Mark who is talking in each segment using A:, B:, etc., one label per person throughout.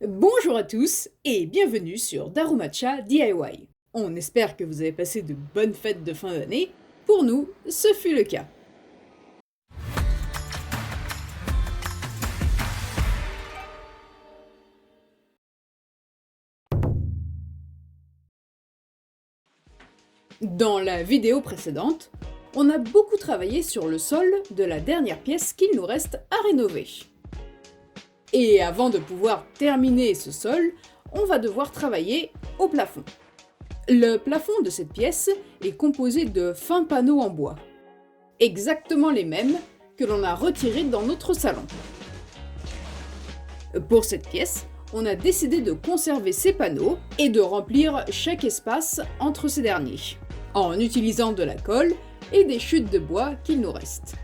A: Bonjour à tous et bienvenue sur Darumacha DIY. On espère que vous avez passé de bonnes fêtes de fin d'année. Pour nous, ce fut le cas. Dans la vidéo précédente, on a beaucoup travaillé sur le sol de la dernière pièce qu'il nous reste à rénover. Et avant de pouvoir terminer ce sol, on va devoir travailler au plafond. Le plafond de cette pièce est composé de fins panneaux en bois, exactement les mêmes que l'on a retirés dans notre salon. Pour cette pièce, on a décidé de conserver ces panneaux et de remplir chaque espace entre ces derniers, en utilisant de la colle et des chutes de bois qu'il nous reste.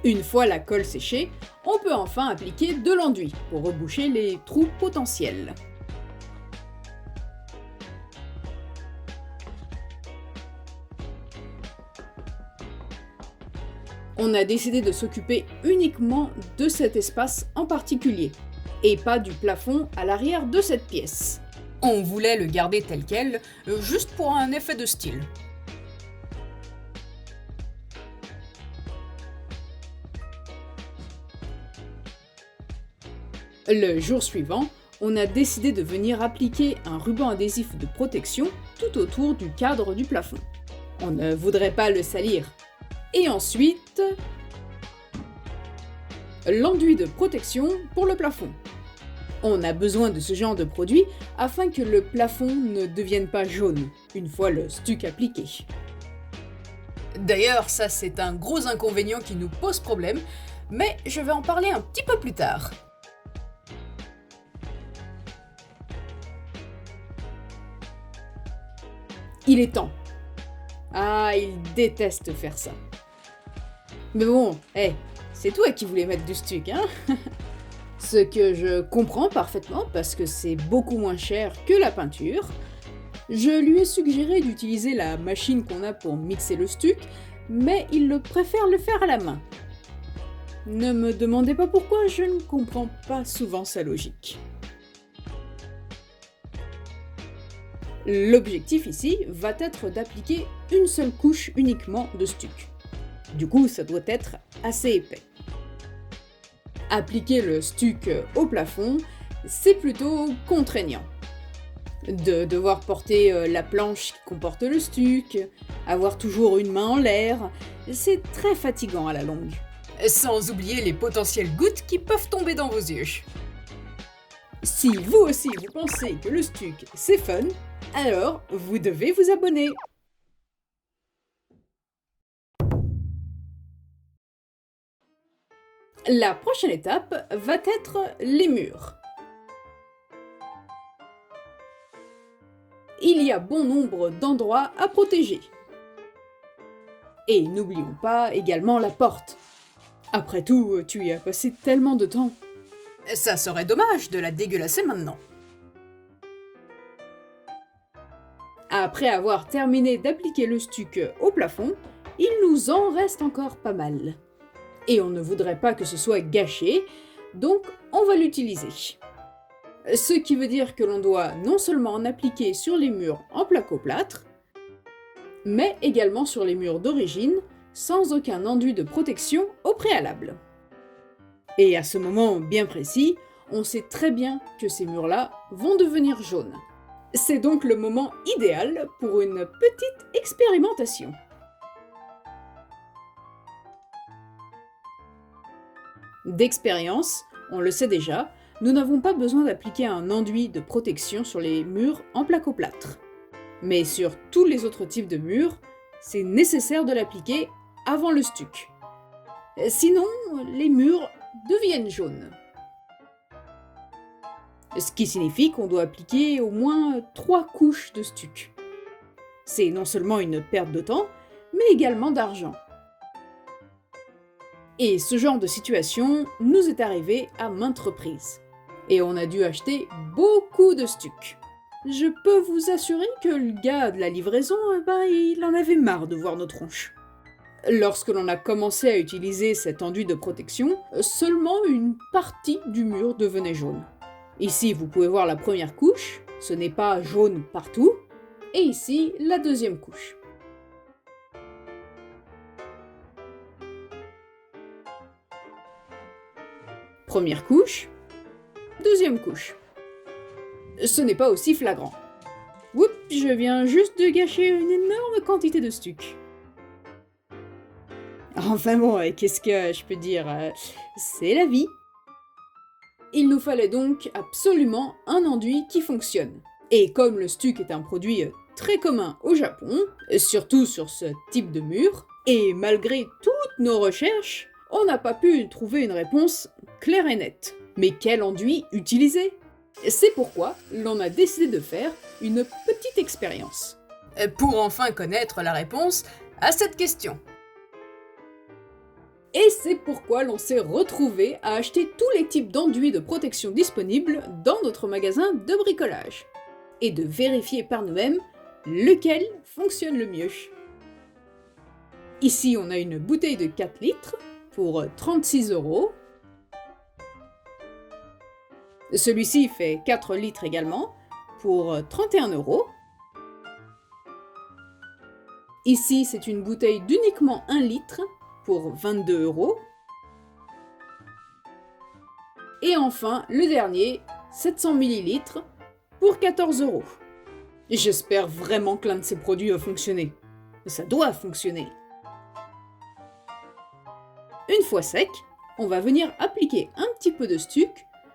A: Une fois la colle séchée, on peut enfin appliquer de l'enduit pour reboucher les trous potentiels. On a décidé de s'occuper uniquement de cet espace en particulier, et pas du plafond à l'arrière de cette pièce. On voulait le garder tel quel, juste pour un effet de style. Le jour suivant, on a décidé de venir appliquer un ruban adhésif de protection tout autour du cadre du plafond. On ne voudrait pas le salir. Et ensuite, l'enduit de protection pour le plafond. On a besoin de ce genre de produit afin que le plafond ne devienne pas jaune une fois le stuc appliqué. D'ailleurs, ça c'est un gros inconvénient qui nous pose problème, mais je vais en parler un petit peu plus tard. Il est temps. Ah, il déteste faire ça. Mais bon, c'est toi qui voulais mettre du stuc, hein? Ce que je comprends parfaitement parce que c'est beaucoup moins cher que la peinture. Je lui ai suggéré d'utiliser la machine qu'on a pour mixer le stuc, mais il préfère le faire à la main. Ne me demandez pas pourquoi, je ne comprends pas souvent sa logique. L'objectif ici va être d'appliquer une seule couche uniquement de stuc. Du coup, ça doit être assez épais. Appliquer le stuc au plafond, c'est plutôt contraignant. De devoir porter la planche qui comporte le stuc, avoir toujours une main en l'air, c'est très fatigant à la longue. Sans oublier les potentielles gouttes qui peuvent tomber dans vos yeux. Si vous aussi vous pensez que le stuc c'est fun, alors vous devez vous abonner. La prochaine étape va être les murs. Il y a bon nombre d'endroits à protéger. Et n'oublions pas également la porte. Après tout, tu y as passé tellement de temps. Ça serait dommage de la dégueulasser maintenant. Après avoir terminé d'appliquer le stuc au plafond, il nous en reste encore pas mal. Et on ne voudrait pas que ce soit gâché, donc on va l'utiliser. Ce qui veut dire que l'on doit non seulement en appliquer sur les murs en placo-plâtre, mais également sur les murs d'origine, sans aucun enduit de protection au préalable. Et à ce moment bien précis, on sait très bien que ces murs-là vont devenir jaunes. C'est donc le moment idéal pour une petite expérimentation. D'expérience, on le sait déjà, nous n'avons pas besoin d'appliquer un enduit de protection sur les murs en placo-plâtre. Mais sur tous les autres types de murs, c'est nécessaire de l'appliquer avant le stuc. Sinon, les murs deviennent jaunes. Ce qui signifie qu'on doit appliquer au moins 3 couches de stuc. C'est non seulement une perte de temps, mais également d'argent. Et ce genre de situation nous est arrivé à maintes reprises. Et on a dû acheter beaucoup de stuc. je peux vous assurer que le gars de la livraison, il en avait marre de voir nos tronches. Lorsque l'on a commencé à utiliser cet enduit de protection, seulement une partie du mur devenait jaune. Ici, vous pouvez voir la première couche, ce n'est pas jaune partout, et ici, la deuxième couche. Première couche, deuxième couche. Ce n'est pas aussi flagrant. Oups, je viens juste de gâcher une énorme quantité de stuc. Enfin bon, qu'est-ce que je peux dire, c'est la vie. Il nous fallait donc absolument un enduit qui fonctionne. Et comme le stuc est un produit très commun au Japon, surtout sur ce type de mur, et malgré toutes nos recherches, on n'a pas pu trouver une réponse claire et nette. Mais quel enduit utiliser ? C'est pourquoi l'on a décidé de faire une petite expérience. Pour enfin connaître la réponse à cette question. Et c'est pourquoi l'on s'est retrouvé à acheter tous les types d'enduits de protection disponibles dans notre magasin de bricolage. Et de vérifier par nous-mêmes lequel fonctionne le mieux. Ici, on a une bouteille de 4 litres pour 36 €. Celui-ci fait 4 litres également pour 31 €. Ici, c'est une bouteille d'uniquement 1 litre pour 22 €. Et enfin, le dernier, 700 ml pour 14 €. J'espère vraiment que l'un de ces produits a fonctionné. Ça doit fonctionner. Une fois sec, on va venir appliquer un petit peu de stuc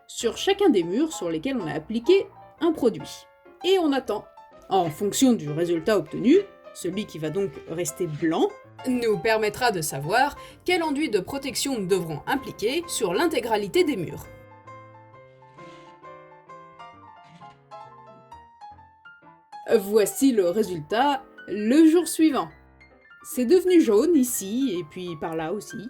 A: sur chacun des murs sur lesquels on a appliqué un produit. Et on attend. En fonction du résultat obtenu, celui qui va donc rester blanc, nous permettra de savoir quel enduit de protection nous devrons appliquer sur l'intégralité des murs. Voici le résultat le jour suivant. C'est devenu jaune ici et puis par là aussi.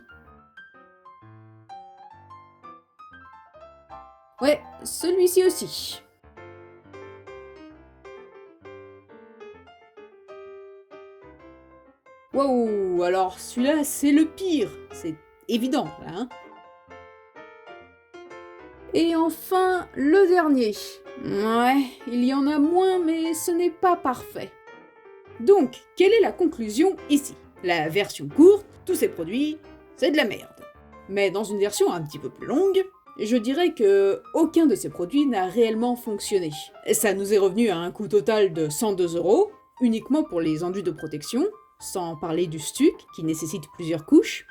A: Ouais, celui-ci aussi. Waouh, alors celui-là c'est le pire, c'est évident là, hein. Et enfin, le dernier. Ouais, il y en a moins, mais ce n'est pas parfait. Donc, quelle est la conclusion ici ? La version courte, tous ces produits, c'est de la merde. Mais dans une version un petit peu plus longue, je dirais que aucun de ces produits n'a réellement fonctionné. Ça nous est revenu à un coût total de 102 €, uniquement pour les enduits de protection, sans parler du stuc, qui nécessite plusieurs couches.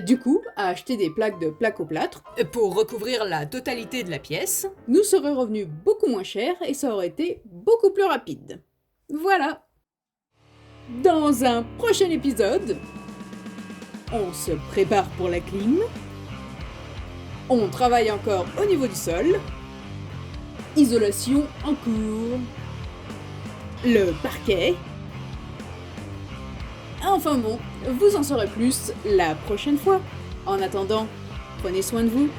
A: Du coup, à acheter des plaques de plaque-au-plâtre pour recouvrir la totalité de la pièce, nous serait revenu beaucoup moins cher et ça aurait été beaucoup plus rapide. Voilà. Dans un prochain épisode, on se prépare pour la clim, on travaille encore au niveau du sol, isolation en cours, le parquet. Enfin bon, vous en saurez plus la prochaine fois. En attendant, prenez soin de vous.